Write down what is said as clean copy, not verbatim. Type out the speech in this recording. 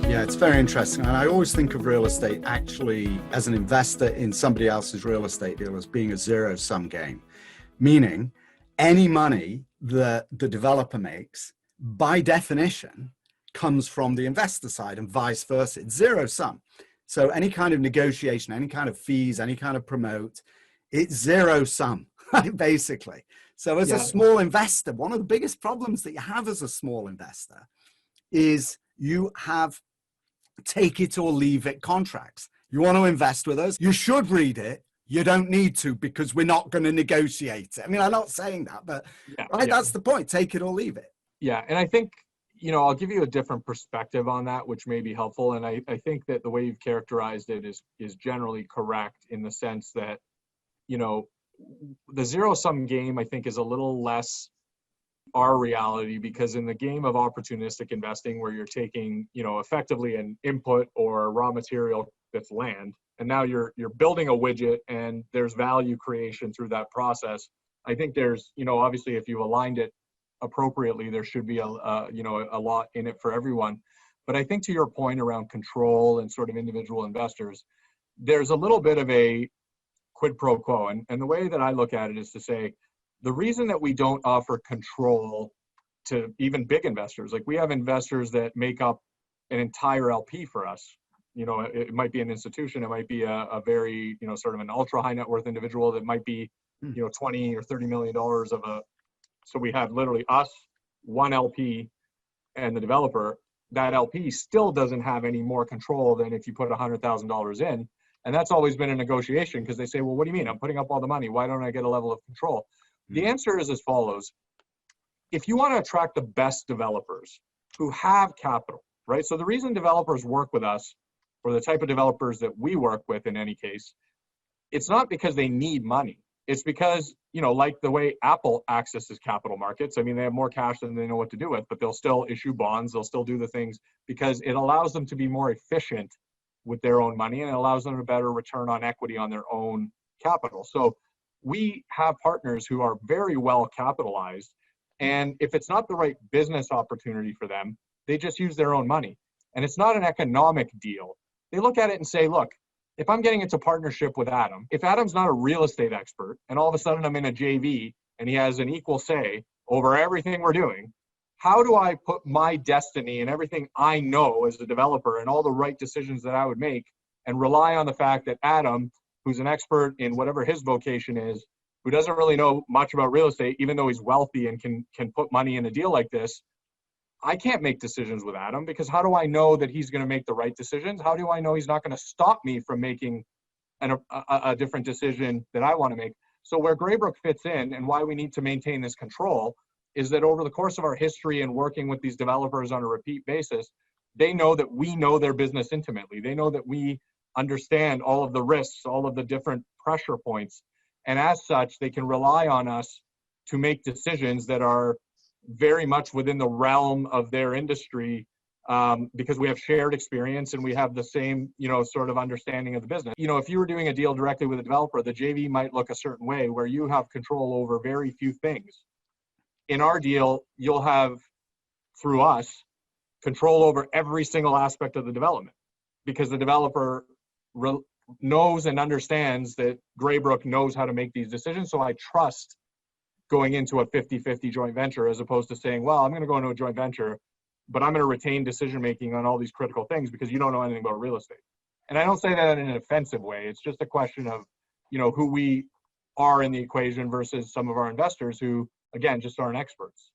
Yeah, it's very interesting. And I always think of real estate actually as an investor in somebody else's real estate deal as being a zero-sum game, meaning any money that the developer makes, by definition, comes from the investor side and vice versa. It's zero-sum. So any kind of negotiation, any kind of fees, any kind of promote, it's zero-sum, basically. So as a small investor, one of the biggest problems that you have as a small investor is you have take it or leave it contracts. You want to invest with us, you should read it. You don't need to, because we're not going to negotiate it. I mean, I'm not saying that, but that's the point. Take it or leave it. Yeah. And I think, I'll give you a different perspective on that, which may be helpful. And I think that the way you've characterized it is generally correct, in the sense that, the zero-sum game, I think, is a little less our reality, because in the game of opportunistic investing, where you're taking, effectively an input or raw material that's land, and now you're building a widget, and there's value creation through that process. I think there's, obviously, if you aligned it appropriately, there should be a lot in it for everyone. But I think, to your point around control and sort of individual investors, there's a little bit of a quid pro quo. And the way that I look at it is to say, the reason that we don't offer control to even big investors, like we have investors that make up an entire LP for us. It might be an institution, it might be a very, sort of an ultra high net worth individual that might be, 20 or $30 million so we have literally us, one LP, and the developer. That LP still doesn't have any more control than if you put $100,000 in. And that's always been a negotiation, because they say, well, what do you mean? I'm putting up all the money. Why don't I get a level of control? The answer is as follows. If you want to attract the best developers who have capital, right? So the reason developers work with us, or the type of developers that we work with in any case, it's not because they need money. It's because, like the way Apple accesses capital markets, I mean, they have more cash than they know what to do with, but they'll still issue bonds. They'll still do the things because it allows them to be more efficient with their own money, and it allows them a better return on equity on their own capital. So we have partners who are very well capitalized, and if it's not the right business opportunity for them, they just use their own money. And it's not an economic deal. They look at it and say, look, if I'm getting into partnership with Adam, if Adam's not a real estate expert, and all of a sudden I'm in a JV and he has an equal say over everything we're doing, how do I put my destiny and everything I know as a developer and all the right decisions that I would make, and rely on the fact that Adam, who's an expert in whatever his vocation is, who doesn't really know much about real estate, even though he's wealthy and can put money in a deal like this, I can't make decisions with Adam, because how do I know that he's going to make the right decisions? How do I know he's not going to stop me from making a different decision that I want to make? So where Greybrook fits in, and why we need to maintain this control, is that over the course of our history and working with these developers on a repeat basis, they know that we know their business intimately. They know that we understand all of the risks, all of the different pressure points. And as such, they can rely on us to make decisions that are very much within the realm of their industry, because we have shared experience and we have the same, sort of understanding of the business. If you were doing a deal directly with a developer, the JV might look a certain way, where you have control over very few things. In our deal, you'll have, through us, control over every single aspect of the development, because the developer knows and understands that Greybrook knows how to make these decisions. So I trust going into a 50-50 joint venture, as opposed to saying, well, I'm going to go into a joint venture, but I'm going to retain decision-making on all these critical things because you don't know anything about real estate. And I don't say that in an offensive way. It's just a question of, who we are in the equation versus some of our investors who, again, just aren't experts.